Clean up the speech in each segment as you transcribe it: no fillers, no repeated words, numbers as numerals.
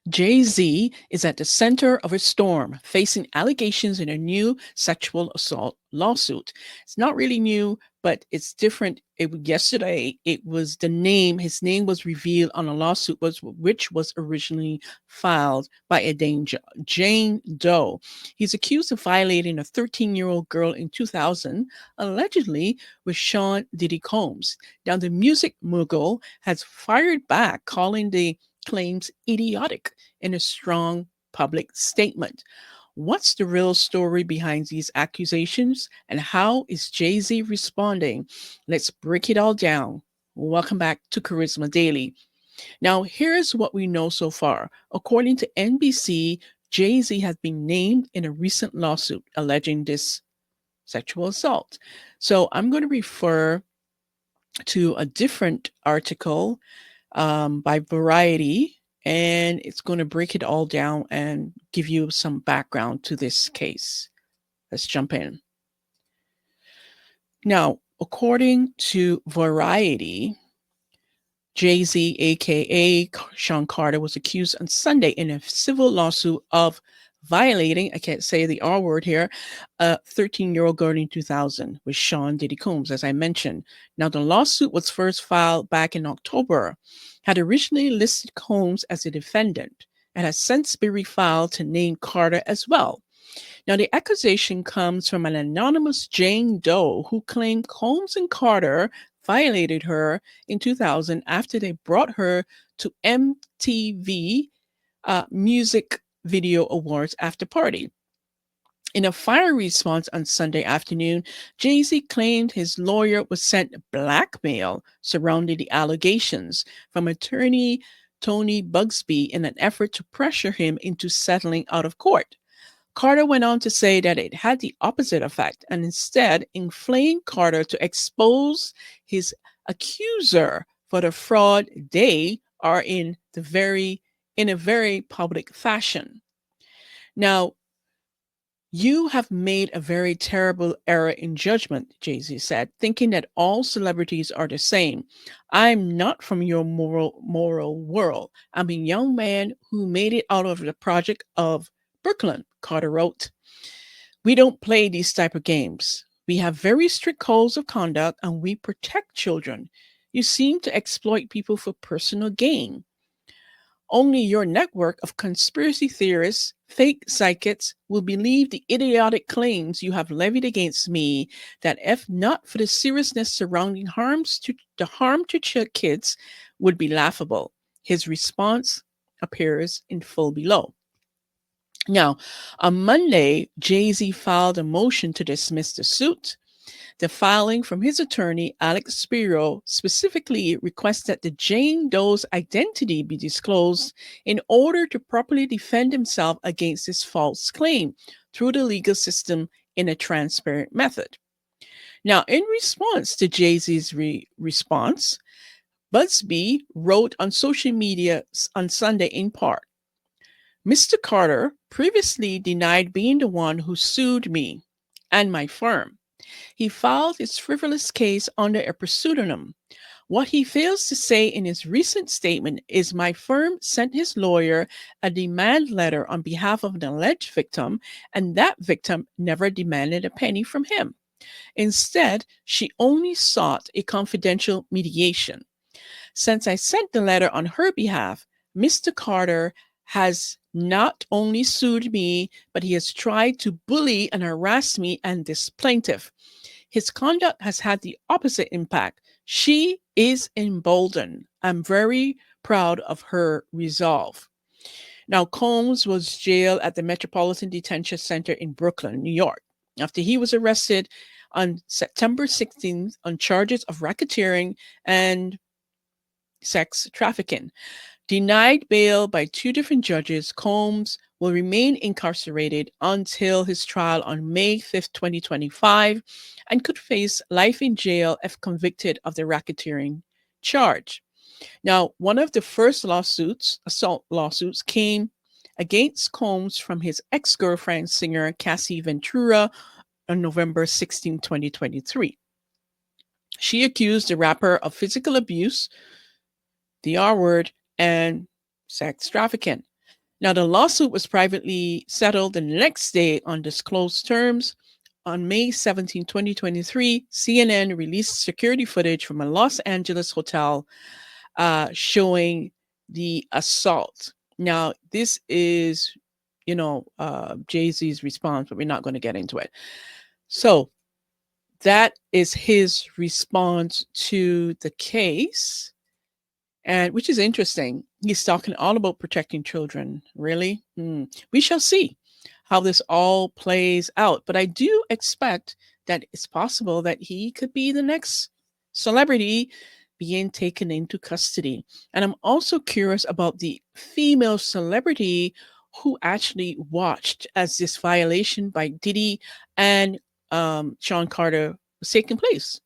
Jay-Z is at the center of a storm, facing allegations in a new sexual assault lawsuit. It's not really new, but it's different. Yesterday, it was his name was revealed on a lawsuit which was originally filed by a Jane Doe. He's accused of violating a 13-year-old girl in 2000, allegedly with Sean Diddy Combs. Now, the music mogul has fired back, calling the claims idiotic in a strong public statement. What's the real story behind these accusations and how is Jay Z responding? Let's break it all down. Welcome back to Charisma Daily. Now, here's what we know so far. According to NBC, Jay Z has been named in a recent lawsuit alleging this sexual assault. So I'm going to refer to a different article by Variety, and it's going to break it all down and give you some background to this case. Let's jump in. Now, according to Variety, Jay Z, aka Sean Carter, was accused on Sunday in a civil lawsuit of violating, I can't say the R word here, a 13-year-old girl in 2000 with Sean Diddy Combs, as I mentioned. Now, the lawsuit was first filed back in October, had originally listed Combs as a defendant, and has since been refiled to name Carter as well. Now, the accusation comes from an anonymous Jane Doe who claimed Combs and Carter violated her in 2000 after they brought her to MTV Music Video Awards after party. In a fiery response on Sunday afternoon, Jay-Z claimed his lawyer was sent blackmail surrounding the allegations from attorney Tony Bugsby in an effort to pressure him into settling out of court. Carter went on to say that it had the opposite effect and instead inflamed Carter to expose his accuser for the fraud they are in a very public fashion. Now, you have made a very terrible error in judgment, Jay-Z said, thinking that all celebrities are the same. I'm not from your moral world. I'm a young man who made it out of the project of Brooklyn, Carter wrote. We don't play these type of games. We have very strict codes of conduct and we protect children. You seem to exploit people for personal gain. Only your network of conspiracy theorists, fake psychics, will believe the idiotic claims you have levied against me that if not for the seriousness surrounding harm to kids would be laughable. His response appears in full below. Now, on Monday, Jay-Z filed a motion to dismiss the suit. The filing from his attorney, Alex Spiro, specifically requests that the Jane Doe's identity be disclosed in order to properly defend himself against this false claim through the legal system in a transparent method. Now, in response to Jay-Z's response, Bugsby wrote on social media on Sunday in part, Mr. Carter previously denied being the one who sued me and my firm. He filed his frivolous case under a pseudonym. What he fails to say in his recent statement is my firm sent his lawyer a demand letter on behalf of an alleged victim, and that victim never demanded a penny from him. Instead, she only sought a confidential mediation. Since I sent the letter on her behalf, Mr. Carter has not only sued me, but he has tried to bully and harass me and this plaintiff. His conduct has had the opposite impact. She is emboldened. I'm very proud of her resolve. Now, Combs was jailed at the Metropolitan Detention Center in Brooklyn, New York, after he was arrested on September 16th on charges of racketeering and sex trafficking. Denied bail by two different judges, Combs will remain incarcerated until his trial on May 5th, 2025, and could face life in jail if convicted of the racketeering charge. Now, one of the first assault lawsuits, came against Combs from his ex-girlfriend, singer Cassie Ventura, on November 16, 2023. She accused the rapper of physical abuse, the R word, and sex trafficking. Now, the lawsuit was privately settled the next day on disclosed terms. On May 17, 2023, CNN released security footage from a Los Angeles hotel showing the assault. Now, this is, Jay Z's response, but we're not going to get into it. So, that is his response to the case, and which is interesting. He's talking all about protecting children. Really? We shall see how this all plays out. But I do expect that it's possible that he could be the next celebrity being taken into custody. And I'm also curious about the female celebrity who actually watched as this violation by Diddy and Sean Carter was taking place.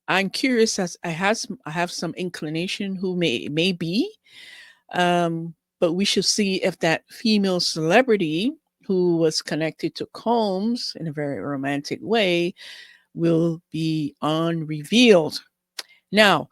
I'm curious as I have some inclination who may be, but we should see if that female celebrity who was connected to Combs in a very romantic way will be unrevealed. Now,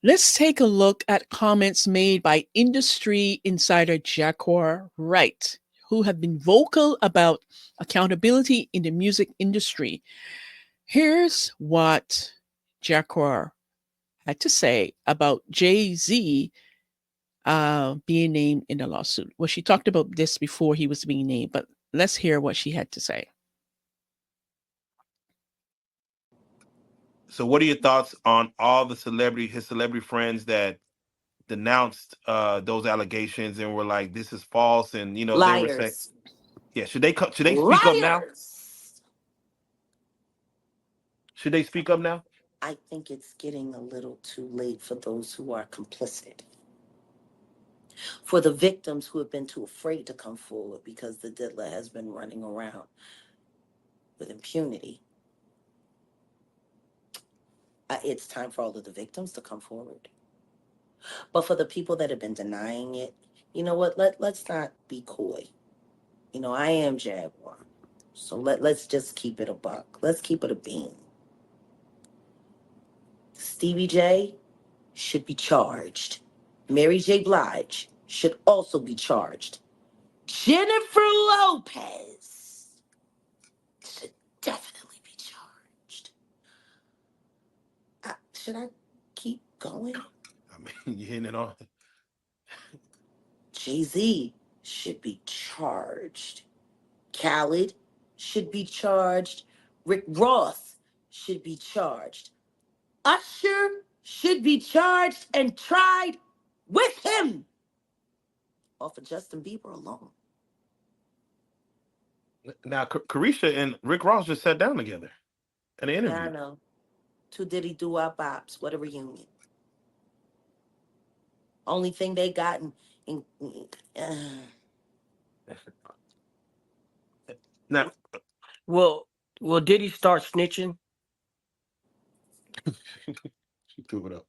let's take a look at comments made by industry insider Jaguar Wright, who have been vocal about accountability in the music industry. Here's what Jaguar had to say about Jay Z being named in the lawsuit. Well, she talked about this before he was being named, but let's hear what she had to say. So, what are your thoughts on all his celebrity friends that denounced those allegations and were like, "This is false," and they were saying, Liars. "Yeah, should they come? Should they speak up now? Liars. Should they speak up now?" I think it's getting a little too late for those who are complicit. For the victims who have been too afraid to come forward because the diddler has been running around with impunity. It's time for all of the victims to come forward. But for the people that have been denying it, you know what? Let's not be coy. I am Jaguar. So let's just keep it a buck. Let's keep it a bean. Stevie J should be charged. Mary J. Blige should also be charged. Jennifer Lopez should definitely be charged. Should I keep going? I mean, you're hitting it on. Jay-Z should be charged. Khaled should be charged. Rick Ross should be charged. Usher should be charged and tried with him. Or for Justin Bieber alone. Now, Carisha and Rick Ross just sat down together in an Yeah, I interview. know. Two Diddy doo-wop bops. What a reunion. Only thing they got Now, Well, did he start snitching? she threw it up.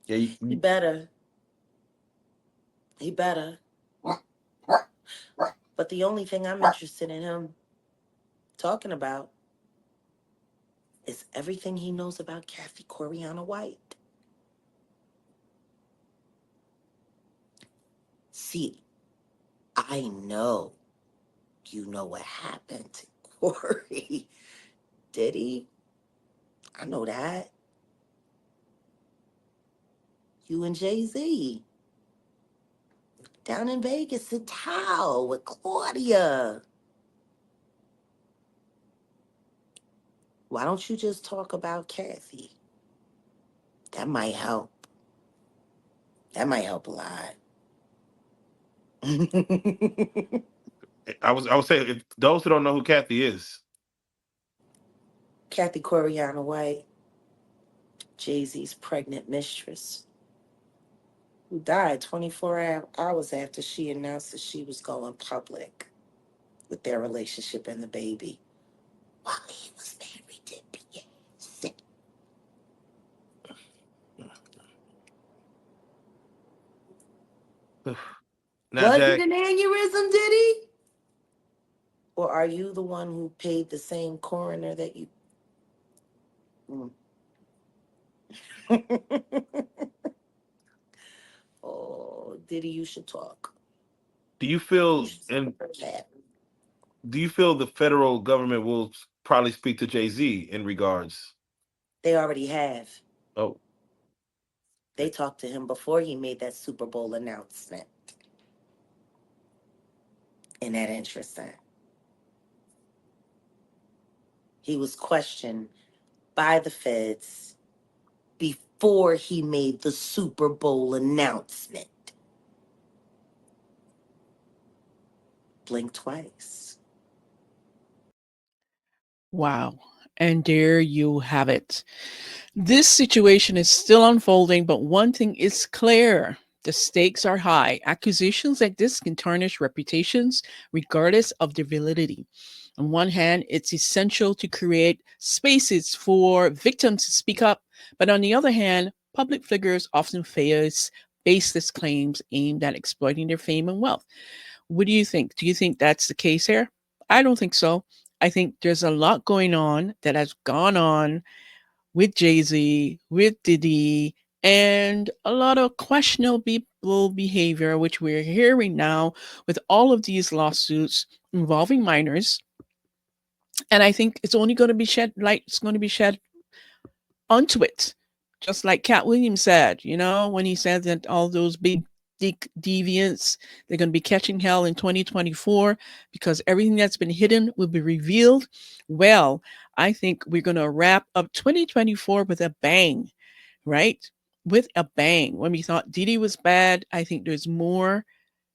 Yeah, he better. He better. But the only thing I'm interested in him talking about is everything he knows about Kathy Coriana White. See, I know you know what happened to Corey. Did he? I know that. You and Jay-Z. Down in Vegas at Tao with Claudia. Why don't you just talk about Kathy? That might help. That might help a lot. I would say if those who don't know who Kathy is, Kathy Coriana White, Jay-Z's pregnant mistress, who died 24 hours after she announced that she was going public with their relationship and the baby while he was married to Beyonce. now Was it Jack, an aneurysm, did he? Or are you the one who paid the same coroner that you... Mm. Oh, Diddy, you should talk. Do you You feel should talk and about that. do you feel the federal government will probably speak to Jay-Z in regards? They already have. Oh, They talked to him before he made that Super Bowl announcement. Isn't that interesting? He was questioned by the feds before he made the Super Bowl announcement. Blink twice. Wow. And there you have it. This situation is still unfolding, but one thing is clear. The stakes are high. Accusations like this can tarnish reputations regardless of their validity. On one hand, it's essential to create spaces for victims to speak up, but on the other hand, public figures often face baseless claims aimed at exploiting their fame and wealth. What do you think? Do you think that's the case here? I don't think so. I think there's a lot going on that has gone on with Jay Z, with Diddy, and a lot of questionable behavior, which we're hearing now with all of these lawsuits involving minors. And I think it's only going to be shed light, it's going to be shed onto it. Just like Cat Williams said, when he said that all those big deviants, they're going to be catching hell in 2024 because everything that's been hidden will be revealed. Well, I think we're going to wrap up 2024 with a bang, right? With a bang. When we thought Diddy was bad, I think there's more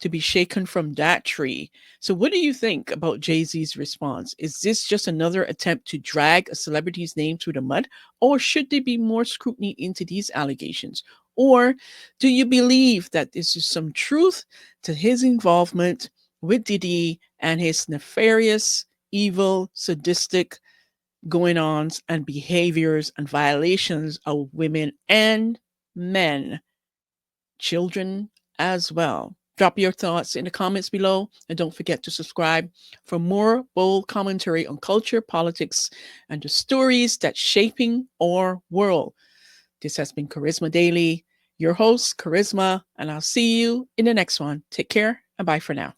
to be shaken from that tree. So, what do you think about Jay Z's response? Is this just another attempt to drag a celebrity's name through the mud, or should there be more scrutiny into these allegations? Or do you believe that this is some truth to his involvement with Diddy and his nefarious, evil, sadistic going ons and behaviors and violations of women and men, children as well? Drop your thoughts in the comments below and don't forget to subscribe for more bold commentary on culture, politics, and the stories that shaping our world. This has been Kharisma Daily, your host, Kharisma, and I'll see you in the next one. Take care and bye for now.